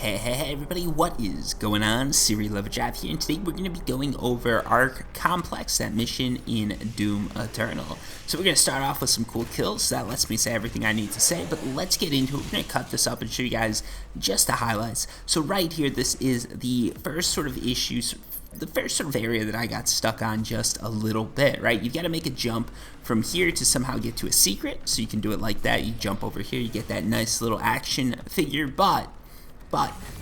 Hey everybody, what is going on? Serial Lover Jav here, and today we're going to be going over Arc Complex, that mission in Doom Eternal. So we're going to start off with some cool kills. That lets me say everything I need to say, but let's get into it. We're going to cut this up and show you guys just the highlights. So right here, this is the first sort of issues, the first sort of area that I got stuck on just a little bit, right? You've got to make a jump from here to somehow get to a secret, so you can do it like that. You jump over here, you get that nice little action figure, but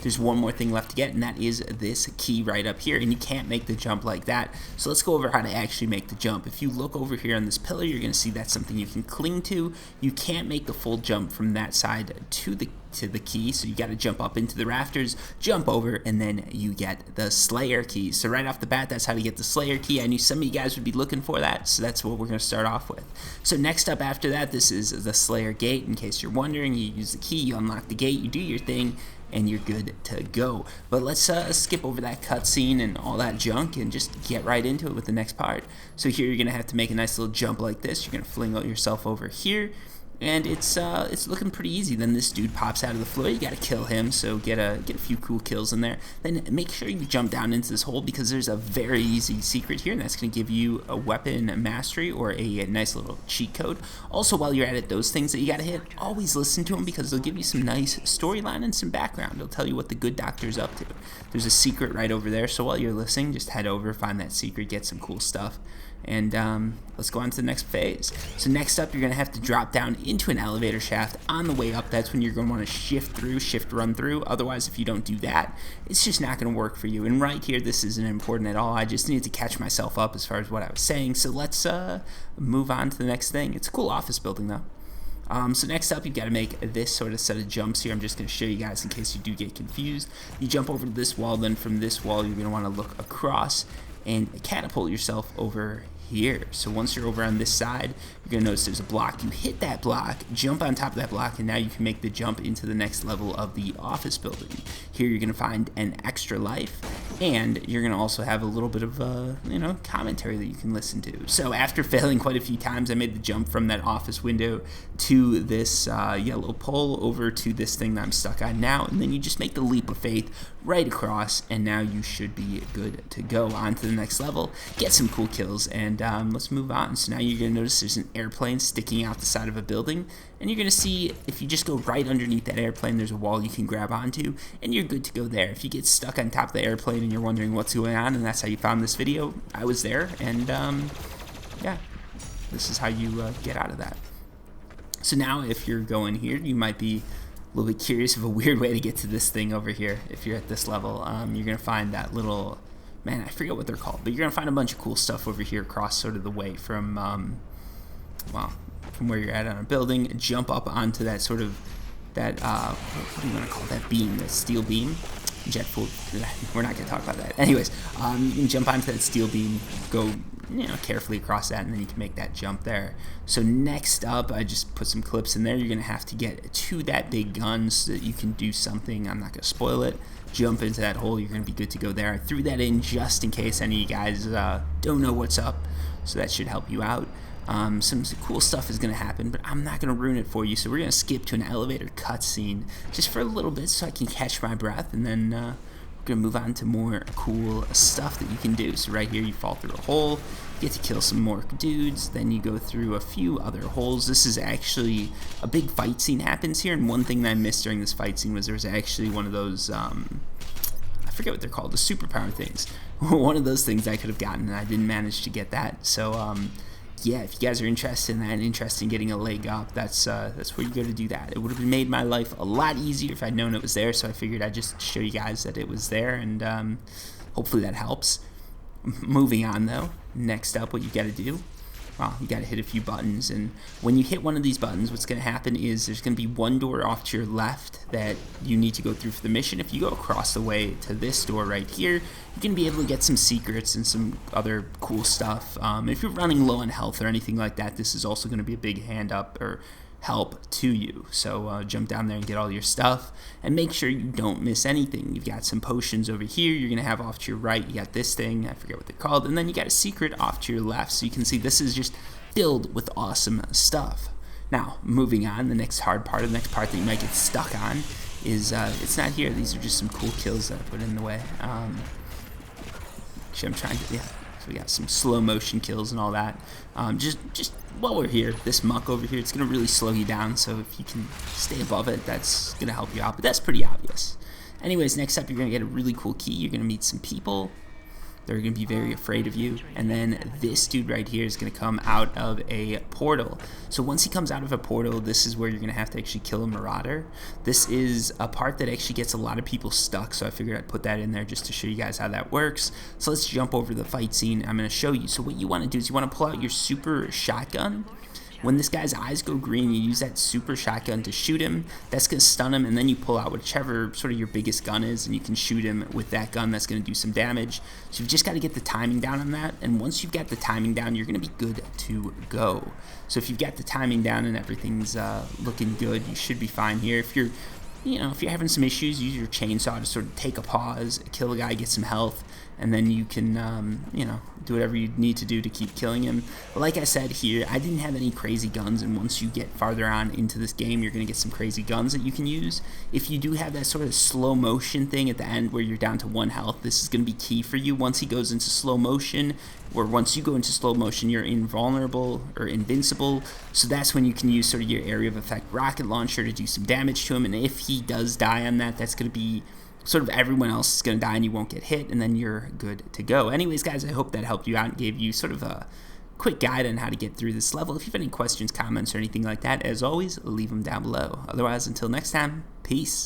there's one more thing left to get, and that is this key right up here, and you can't make the jump like that. So let's go over how to actually make the jump. If you look over here on this pillar, you're going to see that's something you can cling to. You can't make the full jump from that side to the key, so you got to jump up into the rafters, jump over, and then you get the Slayer key. So right off the bat, that's how you get the Slayer key. I knew some of you guys would be looking for that, so that's what we're going to start off with. So next up after that, this is the Slayer gate. In case you're wondering, you use the key, you unlock the gate, you do your thing, and you're good to go. But let's skip over that cutscene and all that junk and just get right into it with the next part. So here you're gonna have to make a nice little jump like this. You're gonna fling out yourself over here, and it's looking pretty easy. Then this dude pops out of the floor. You gotta kill him, so get a few cool kills in there. Then make sure you jump down into this hole, because there's a very easy secret here, and that's gonna give you a weapon mastery or a nice little cheat code. Also, while you're at it, those things that you gotta hit, always listen to them, because they'll give you some nice storyline and some background. They'll tell you what the good doctor's up to. There's a secret right over there, so while you're listening, just head over, find that secret, get some cool stuff. And let's go on to the next phase. So next up, you're going to have to drop down into an elevator shaft. On the way up, that's when you're going to want to shift run through. Otherwise, if you don't do that, it's just not going to work for you. And right here, this isn't important at all. I just needed to catch myself up as far as what I was saying. So let's move on to the next thing. It's a cool office building, though. So next up, you've got to make this sort of set of jumps here. I'm just going to show you guys in case you do get confused. You jump over to this wall, then from this wall, you're going to want to look across and catapult yourself over here. So once you're over on this side, you're going to notice there's a block. You hit that block, jump on top of that block, and now you can make the jump into the next level of the office building. Here you're going to find an extra life, and you're going to also have a little bit of commentary that you can listen to. So after failing quite a few times, I made the jump from that office window to this yellow pole over to this thing that I'm stuck on now, and then you just make the leap of faith right across, and now you should be good to go on to the next level, get some cool kills, and let's move on. So now you're going to notice there's an airplane sticking out the side of a building, and you're going to see if you just go right underneath that airplane, there's a wall you can grab onto, and you're good to go there. If you get stuck on top of the airplane and you're wondering what's going on, and that's how you found this video, I was there, and yeah, this is how you get out of that. So now if you're going here, you might be a little bit curious of a weird way to get to this thing over here. If you're at this level, you're going to find that little, man, I forget what they're called, but you're going to find a bunch of cool stuff over here across sort of the way from, well, from where you're at on a building. Jump up onto that sort of, that, what do you want to call that beam, that steel beam? Jet fuel, we're not going to talk about that. Anyways, you can jump onto that steel beam, go carefully across that, and then you can make that jump there. So next up, I just put some clips in there. You're going to have to get to that big gun so that you can do something. I'm not going to spoil it. Jump into that hole. You're going to be good to go there. I threw that in just in case any of you guys don't know what's up, so that should help you out. Some cool stuff is going to happen, but I'm not going to ruin it for you, so we're going to skip to an elevator cutscene just for a little bit so I can catch my breath, and then we're going to move on to more cool stuff that you can do. So right here, you fall through a hole, you get to kill some more dudes, then you go through a few other holes. This is actually a big fight scene happens here, and one thing that I missed during this fight scene was there was actually one of those, I forget what they're called, the superpower things. One of those things I could have gotten, and I didn't manage to get that. So yeah, if you guys are interested in that and interested in getting a leg up, that's where you go to do that. It would have made my life a lot easier if I'd known it was there, so I figured I'd just show you guys that it was there, and hopefully that helps. Moving on though, next up, what you got to do, well, you got to hit a few buttons, and when you hit one of these buttons, what's going to happen is there's going to be one door off to your left that you need to go through for the mission. If you go across the way to this door right here, you're going to be able to get some secrets and some other cool stuff. If you're running low on health or anything like that, this is also going to be a big hand up or help to you. So jump down there and get all your stuff, and make sure you don't miss anything. You've got some potions over here you're gonna have off to your right. You got this thing, I forget what they're called, and then you got a secret off to your left. So you can see this is just filled with awesome stuff. Now moving on, the next hard part, the next part that you might get stuck on is it's not here. These are just some cool kills that I put in the way. Actually, I'm trying to, yeah. So we got some slow motion kills and all that. Just while we're here, this muck over here, it's gonna really slow you down. So if you can stay above it, that's gonna help you out. But that's pretty obvious. Anyways, next up, you're gonna get a really cool key. You're gonna meet some people. They're going to be very afraid of you. And then this dude right here is going to come out of a portal. So once he comes out of a portal, this is where you're going to have to actually kill a marauder. This is a part that actually gets a lot of people stuck, so I figured I'd put that in there just to show you guys how that works. So let's jump over to the fight scene. I'm going to show you. So what you want to do is you want to pull out your super shotgun. When this guy's eyes go green, you use that super shotgun to shoot him. That's going to stun him, and then you pull out whichever sort of your biggest gun is, and you can shoot him with that gun. That's going to do some damage. So you've just got to get the timing down on that, and once you've got the timing down, you're going to be good to go. So if you've got the timing down and everything's looking good, you should be fine here. If you're having some issues, use your chainsaw to sort of take a pause, kill a guy, get some health, and then you can, do whatever you need to do to keep killing him. But like I said here, I didn't have any crazy guns, and once you get farther on into this game, you're going to get some crazy guns that you can use. If you do have that sort of slow motion thing at the end where you're down to 1 health, this is going to be key for you. Once he goes into slow motion, or once you go into slow motion, you're invulnerable or invincible, so that's when you can use sort of your area of effect rocket launcher to do some damage to him, and if he does die on that, that's going to be sort of everyone else is going to die and you won't get hit, and then you're good to go. Anyways, guys, I hope that helped you out and gave you sort of a quick guide on how to get through this level. If you have any questions, comments, or anything like that, as always, leave them down below. Otherwise, until next time, peace.